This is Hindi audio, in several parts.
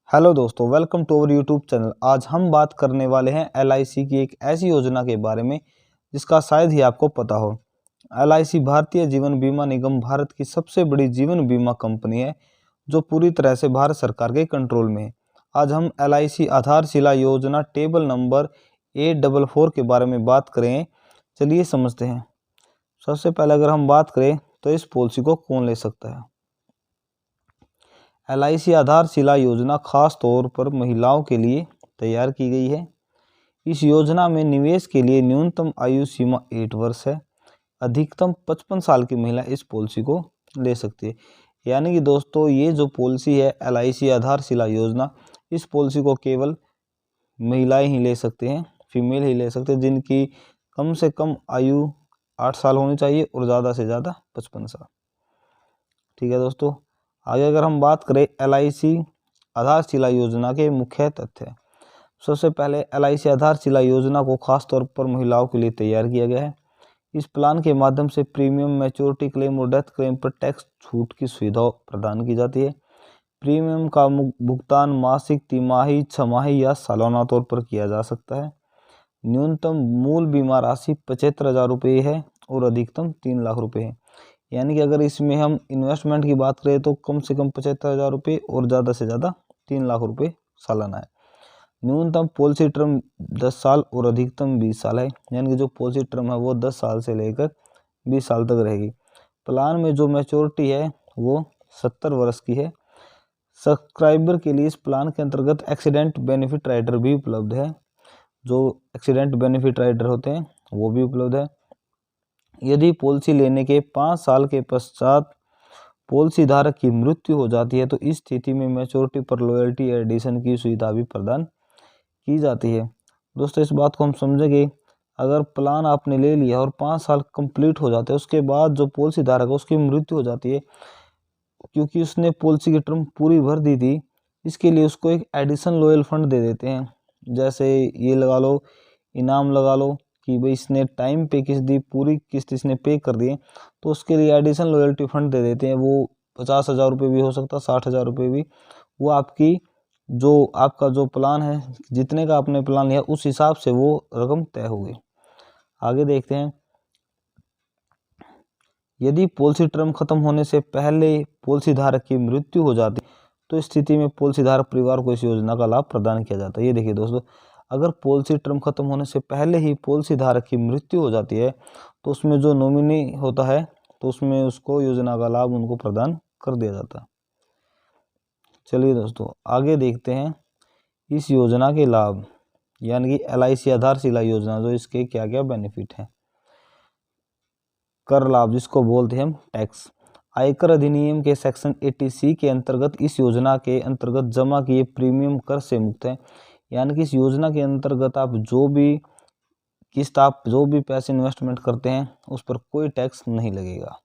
हेलो दोस्तों, welcome to our YouTube channel. आज हम बात करने वाले हैं एलआईसी की एक ऐसी योजना के बारे में जिसका शायद ही आपको पता हो। एलआईसी भारतीय जीवन बीमा निगम भारत की सबसे बड़ी जीवन बीमा कंपनी है जो पूरी तरह से भारत सरकार के कंट्रोल में है। आज हम एलआईसी आधारशिला योजना टेबल नंबर 844 के बारे में बात करें। चलिए समझते हैं। सबसे पहले अगर हम बात करें तो इस पॉलिसी को कौन ले सकता है। एलआईसी आधारशिला योजना खास तौर पर महिलाओं के लिए तैयार की गई है। इस योजना में निवेश के लिए न्यूनतम आयु सीमा 8 वर्ष है। अधिकतम 55 साल की महिला इस पॉलिसी को ले सकती है। यानी कि दोस्तों, ये जो पॉलिसी है एलआईसी आधारशिला योजना, इस पॉलिसी को केवल महिलाएं ही ले सकते हैं, फीमेल ही ले सकते हैं, जिनकी कम से कम आयु 8 साल होनी चाहिए और ज़्यादा से ज़्यादा 55 साल। ठीक है दोस्तों, आगे अगर हम बात करें एलआईसी आधारशिला योजना के मुख्य तथ्य। सबसे पहले एलआईसी आधारशिला योजना को खासतौर पर महिलाओं के लिए तैयार किया गया है। इस प्लान के माध्यम से प्रीमियम, मैच्योरिटी क्लेम और डेथ क्लेम पर टैक्स छूट की सुविधा प्रदान की जाती है। प्रीमियम का भुगतान मासिक, तिमाही, छमाही या सालाना तौर पर किया जा सकता है। न्यूनतम मूल बीमा राशि 75,000 रुपये है और अधिकतम 3 लाख रुपये है। यानी कि अगर इसमें हम इन्वेस्टमेंट की बात करें तो कम से कम 75,000 रुपये और ज़्यादा से ज़्यादा 3 लाख रुपये सालाना है। न्यूनतम पॉलिसी टर्म 10 साल और अधिकतम 20 साल है। यानी कि जो पॉलिसी टर्म है वो 10 साल से लेकर 20 साल तक रहेगी। प्लान में जो मैच्योरिटी है वो 70 वर्ष की है। सब्सक्राइबर के लिए इस प्लान के अंतर्गत एक्सीडेंट बेनिफिट राइडर भी उपलब्ध है। जो एक्सीडेंट बेनिफिट राइडर होते हैं वो भी उपलब्ध है। यदि पॉलिसी लेने के 5 साल के पश्चात पॉलिसी धारक की मृत्यु हो जाती है तो इस स्थिति में मैच्योरिटी पर लॉयल्टी एडिशन की सुविधा भी प्रदान की जाती है। दोस्तों, इस बात को हम समझेंगे। अगर प्लान आपने ले लिया और 5 साल कंप्लीट हो जाते हैं, उसके बाद जो पॉलिसी धारक है उसकी मृत्यु हो जाती है, क्योंकि उसने पॉलिसी की टर्म पूरी भर दी थी, इसके लिए उसको एक एडिशन लॉयल फंड दे देते हैं। जैसे ये लगा लो, इनाम लगा लो कि भाई इसने टाइम पे किस्त दी, पूरी किस्त इसने पे कर दी, तो उसके लिए एडिशनल लॉयल्टी फंड दे देते हैं। वो 50,000 रुपये भी हो सकता है, 60,000 रुपये भी। वो आपका जो प्लान है, जितने का आपने प्लान लिया उस हिसाब से वो रकम तय होगी। आगे देखते हैं। यदि पॉलिसी टर्म खत्म होने से पहले पॉलिसी धारक की मृत्यु हो जाती तो इस स्थिति में पॉलिसी धारक परिवार को इस योजना का लाभ प्रदान किया जाता है। ये देखिए दोस्तों, अगर पॉलिसी टर्म खत्म होने से पहले ही पॉलिसी धारक की मृत्यु हो जाती है तो उसमें जो नॉमिनी होता है तो उसमें उसको योजना का लाभ उनको प्रदान कर दिया जाता है। चलिए दोस्तों, आगे देखते हैं इस योजना के लाभ, यानी कि एलआईसी आधारशिला योजना, जो इसके क्या क्या बेनिफिट हैं। कर लाभ, जिसको बोलते हैं हम टैक्स। आयकर अधिनियम के सेक्शन 80C के अंतर्गत इस योजना के अंतर्गत जमा किए प्रीमियम कर से मुक्त है। यानी कि इस योजना के अंतर्गत आप जो भी पैसे इन्वेस्टमेंट करते हैं उस पर कोई टैक्स नहीं लगेगा।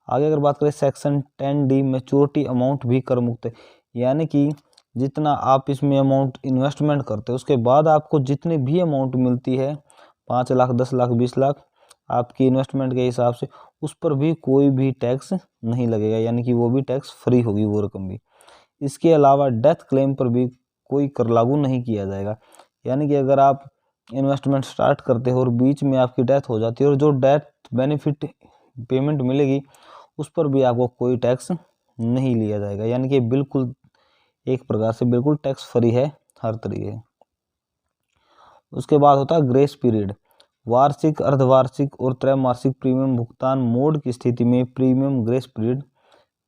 आगे अगर बात करें सेक्शन 10D, मैच्योरिटी अमाउंट भी कर मुक्त है। यानी कि जितना आप इसमें अमाउंट इन्वेस्टमेंट करते हैं उसके बाद आपको जितनी भी अमाउंट मिलती है, 5 लाख, 10 लाख, 20 लाख, आपकी इन्वेस्टमेंट के हिसाब से, उस पर भी कोई भी टैक्स नहीं लगेगा। यानी कि वो भी टैक्स फ्री होगी, वो रकम भी। इसके अलावा डेथ क्लेम पर भी कोई कर लागू नहीं किया जाएगा। यानी कि अगर आप इन्वेस्टमेंट स्टार्ट करते हो और बीच में आपकी डेथ हो जाती है और जो डेथ बेनिफिट पेमेंट मिलेगी उस पर भी आपको कोई टैक्स नहीं लिया जाएगा। यानी कि बिल्कुल एक प्रकार से बिल्कुल टैक्स फ्री है हर तरीके। उसके बाद होता है ग्रेस पीरियड। वार्षिक, अर्धवार्षिक और त्रैमासिक प्रीमियम भुगतान मोड की स्थिति में प्रीमियम ग्रेस पीरियड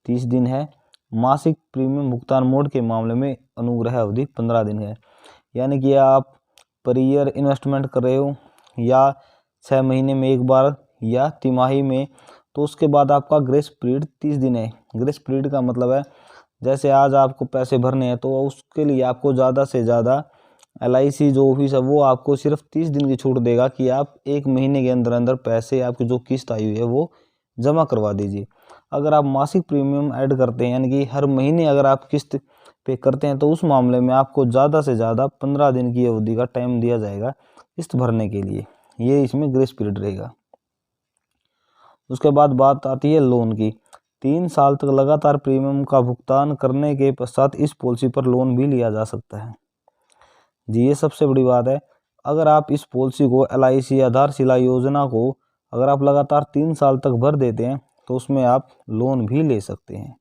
30 दिन है। मासिक प्रीमियम भुगतान मोड के मामले में अनुग्रह अवधि 15 दिन है। यानी कि आप पर ईयर इन्वेस्टमेंट कर रहे हो या 6 महीने में एक बार या तिमाही में, तो उसके बाद आपका ग्रेस पीरियड 30 दिन है। ग्रेस पीरियड का मतलब है, जैसे आज आपको पैसे भरने हैं तो उसके लिए आपको ज़्यादा से ज़्यादा एलआईसी जो ऑफिस है वो आपको सिर्फ 30 दिन की छूट देगा कि आप 1 महीने के अंदर अंदर पैसे, आपकी जो किस्त आई हुई है वो जमा करवा दीजिए। अगर आप मासिक प्रीमियम ऐड करते हैं, यानी कि हर महीने अगर आप किस्त पे करते हैं, तो उस मामले में आपको ज़्यादा से ज़्यादा 15 दिन की अवधि का टाइम दिया जाएगा किस्त भरने के लिए। ये इसमें ग्रेस पीरियड रहेगा। उसके बाद बात आती है लोन की। 3 साल तक लगातार प्रीमियम का भुगतान करने के पश्चात इस पॉलिसी पर लोन भी लिया जा सकता है। जी, ये सबसे बड़ी बात है। अगर आप इस पॉलिसी को LIC आधारशिला योजना को अगर आप लगातार 3 साल तक भर देते हैं तो उसमें आप लोन भी ले सकते हैं।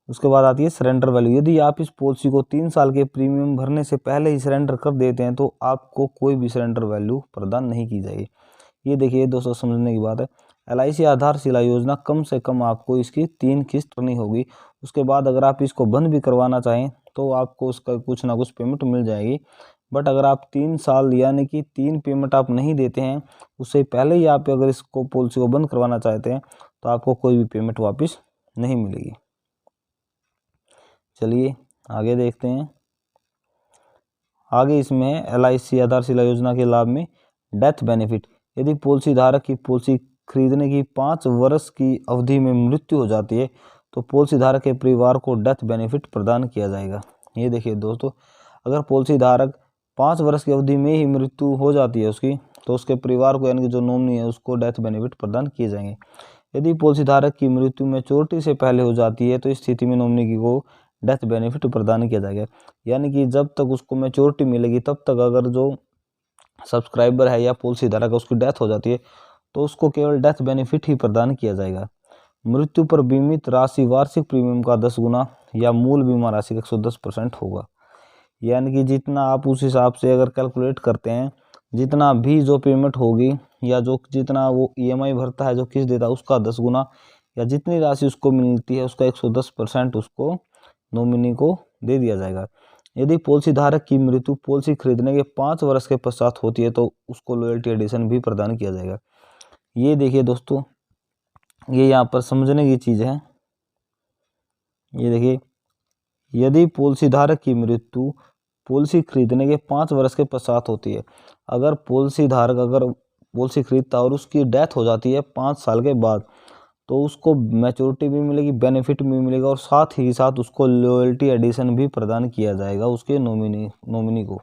उसके बाद आती है सरेंडर वैल्यू। यदि आप इस पॉलिसी को 3 साल के प्रीमियम भरने से पहले ही सरेंडर कर देते हैं तो आपको कोई भी सरेंडर वैल्यू प्रदान नहीं की जाएगी। ये देखिए दोस्तों, समझने की बात है। LIC आधारशिला योजना कम से कम आपको इसकी 3 किस्त करनी होगी। उसके बाद अगर आप इसको बंद भी करवाना चाहें तो आपको उसका कुछ ना कुछ पेमेंट मिल जाएगी। बट अगर आप 3 साल यानी कि 3 पेमेंट आप नहीं देते हैं, उससे पहले ही आप अगर इसको पॉलिसी को बंद करवाना चाहते हैं तो आपको कोई भी पेमेंट वापस नहीं मिलेगी। चलिए आगे देखते हैं। आगे इसमें LIC आधारशिला योजना के लाभ में डेथ बेनिफिट। यदि पॉलिसी धारक की पॉलिसी खरीदने की 5 वर्ष की अवधि में मृत्यु हो जाती है तो पॉलिसी धारक के परिवार को डेथ बेनिफिट प्रदान किया जाएगा। ये देखिए दोस्तों, अगर पॉलिसी धारक 5 वर्ष की अवधि में ही मृत्यु हो जाती है उसकी, तो उसके परिवार को यानी कि जो नॉमिनी है उसको डेथ बेनिफिट प्रदान किए जाएंगे। यदि पॉलिसी धारक की मृत्यु मैच्योरिटी से पहले हो जाती है तो इस स्थिति में नॉमिनी को डेथ बेनिफिट प्रदान किया जाएगा। यानी कि जब तक उसको मैच्योरिटी मिलेगी तब तक अगर जो सब्सक्राइबर है या पॉलिसी धारक उसकी डेथ हो जाती है तो उसको केवल डेथ बेनिफिट ही प्रदान किया जाएगा। मृत्यु पर बीमित राशि वार्षिक प्रीमियम का 10 गुना या मूल बीमा राशि का 110% होगा। यानी कि जितना आप उस हिसाब से अगर कैलकुलेट करते हैं, जितना भी जो पेमेंट होगी या जो जितना वो EMI भरता है, जो किस्त देता है उसका 10 गुना या जितनी राशि उसको मिलती है उसका 110% उसको नॉमिनी को दे दिया जाएगा। यदि पॉलिसी धारक की मृत्यु पॉलिसी खरीदने के 5 वर्ष के पश्चात होती है तो उसको लॉयल्टी एडिशन भी प्रदान किया जाएगा। ये देखिए दोस्तों, ये यहाँ पर समझने की चीज़ है। ये देखिए, यदि पॉलिसी धारक की मृत्यु पॉलिसी खरीदने के 5 वर्ष के पश्चात होती है, अगर पॉलिसी धारक अगर पॉलिसी खरीदता और उसकी डेथ हो जाती है 5 साल के बाद तो उसको मैच्योरिटी भी मिलेगी, बेनिफिट भी मिलेगा और साथ ही साथ उसको लॉयल्टी एडिशन भी प्रदान किया जाएगा उसके नॉमिनी को।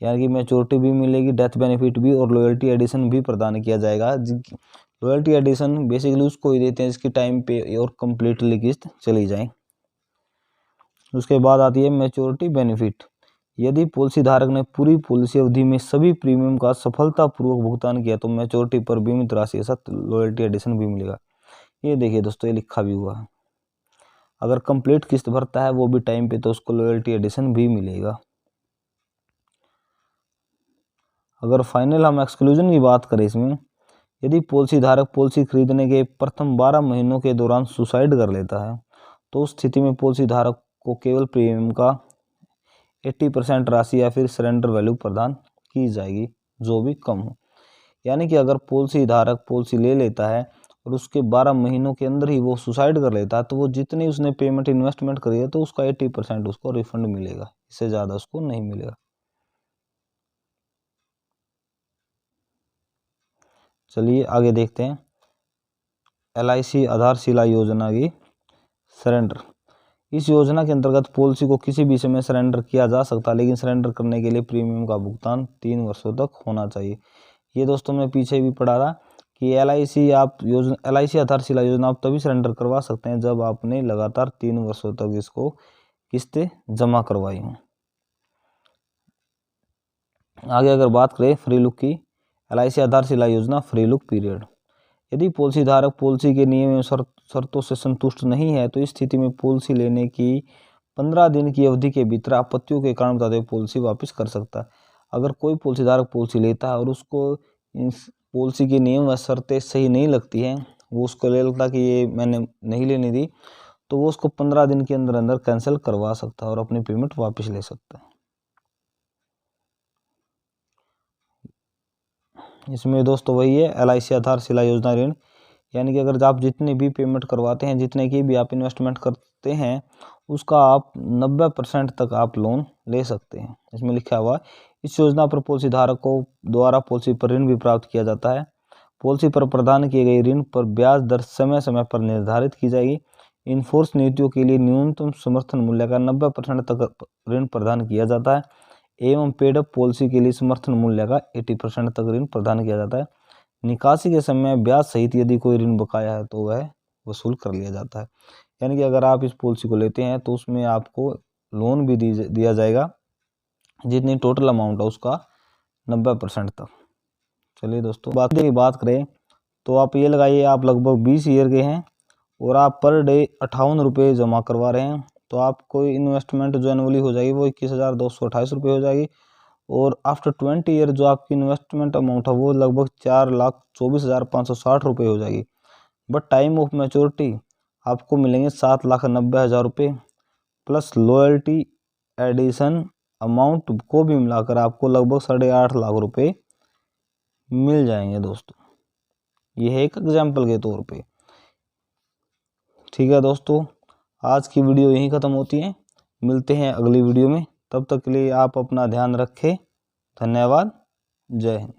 यानी कि मैच्योरिटी भी मिलेगी, डेथ बेनिफिट भी और लॉयल्टी एडिशन भी प्रदान किया जाएगा। लॉयल्टी एडिशन बेसिकली उसको ही देते हैं जिसकी टाइम पे और कंप्लीटली किस्त चली जाए। उसके बाद आती है मैच्योरिटी बेनिफिट। यदि पॉलिसी धारक ने पूरी पॉलिसी अवधि में सभी प्रीमियम का सफलतापूर्वक भुगतान किया तो मैच्योरिटी पर बीमित राशि के साथ लॉयल्टी एडिशन भी मिलेगा। ये देखिए दोस्तों, ये लिखा भी हुआ है। अगर कंप्लीट किस्त भरता है वो भी टाइम पे तो उसको लॉयल्टी एडिशन भी मिलेगा। अगर फाइनल हम एक्सक्लूजन की बात करें इसमें, यदि पॉलिसी धारक पॉलिसी खरीदने के प्रथम 12 महीनों के दौरान सुसाइड कर लेता है तो उस स्थिति में पॉलिसी धारक को केवल प्रीमियम का 80% राशि या फिर सरेंडर वैल्यू प्रदान की जाएगी जो भी कम हो। यानी कि अगर पॉलिसी धारक पॉलिसी ले लेता है और उसके 12 महीनों के अंदर ही वो सुसाइड कर लेता है तो वो जितनी उसने पेमेंट इन्वेस्टमेंट करी है तो उसका 80% उसको रिफंड मिलेगा, इससे ज़्यादा उसको नहीं मिलेगा। चलिए आगे देखते हैं LIC आधारशिला योजना की सरेंडर। इस योजना के अंतर्गत पॉलिसी को किसी भी समय सरेंडर किया जा सकता है, लेकिन सरेंडर करने के लिए प्रीमियम का भुगतान 3 वर्षों तक होना चाहिए। ये दोस्तों मैं पीछे भी पढ़ा था कि LIC आधारशिला योजना आप तभी सरेंडर करवा सकते हैं जब आपने लगातार 3 वर्षों तक इसको किस्तें जमा करवाई हों। आगे अगर बात करें फ्री लुक की, LIC आधारशिला योजना फ्री लुक पीरियड। यदि पॉलिसी धारक पॉलिसी के नियम एवं शर्तों से संतुष्ट नहीं है तो इस स्थिति में पॉलिसी लेने की 15 दिन की अवधि के भीतर आपत्तियों के कारण बताते हुए पॉलिसी वापस कर सकता है। अगर कोई पॉलिसी धारक पॉलिसी लेता है और उसको इस पॉलिसी के नियम व शर्तें सही नहीं लगती हैं, वो उसको ले लगता कि ये मैंने नहीं लेनी थी, तो वो उसको 15 दिन के अंदर अंदर कैंसिल करवा सकता है और अपनी पेमेंट वापस ले सकता है। इसमें दोस्तों वही है LIC आधारशिला योजना ऋण, यानी कि अगर आप जितनी भी पेमेंट करवाते हैं, जितने की भी आप इन्वेस्टमेंट करते हैं, उसका आप 90% तक आप लोन ले सकते हैं। इसमें लिखा हुआ इस योजना पर पॉलिसी धारकों द्वारा पॉलिसी पर ऋण भी प्राप्त किया जाता है। पॉलिसी पर प्रदान किए गए ऋण पर ब्याज दर समय समय पर निर्धारित की जाएगी। इनफोर्स नीतियों के लिए न्यूनतम समर्थन मूल्य का 90% तक ऋण प्रदान किया जाता है एवं पेड अप पॉलिसी के लिए समर्थन मूल्य का 80% तक ऋण प्रदान किया जाता है। निकासी के समय ब्याज सहित यदि कोई ऋण बकाया है तो वह वसूल कर लिया जाता है। यानी कि अगर आप इस पॉलिसी को लेते हैं तो उसमें आपको लोन भी दिया जाएगा, जितनी टोटल अमाउंट है उसका 90% तक। चलिए दोस्तों, बात करें तो आप ये लगाइए, आप लगभग 20 ईयर के हैं और आप पर डे 58 रुपये जमा करवा रहे हैं, तो आपको इन्वेस्टमेंट जो एनुअली हो जाएगी वो 21,228 रुपये हो जाएगी। और आफ्टर 20 ईयर जो आपकी इन्वेस्टमेंट अमाउंट है वो लगभग 4,24,560 रुपये हो जाएगी। बट टाइम ऑफ मैच्योरिटी आपको मिलेंगे 7,90,000 रुपये प्लस लॉयल्टी एडिशन अमाउंट को भी मिलाकर आपको लगभग 8.5 लाख रुपये मिल जाएंगे दोस्तों। यह है एक एग्जाम्पल के तौर पे। ठीक है दोस्तों, आज की वीडियो यहीं ख़त्म होती है। मिलते हैं अगली वीडियो में, तब तक के लिए आप अपना ध्यान रखें। धन्यवाद। जय हिंद।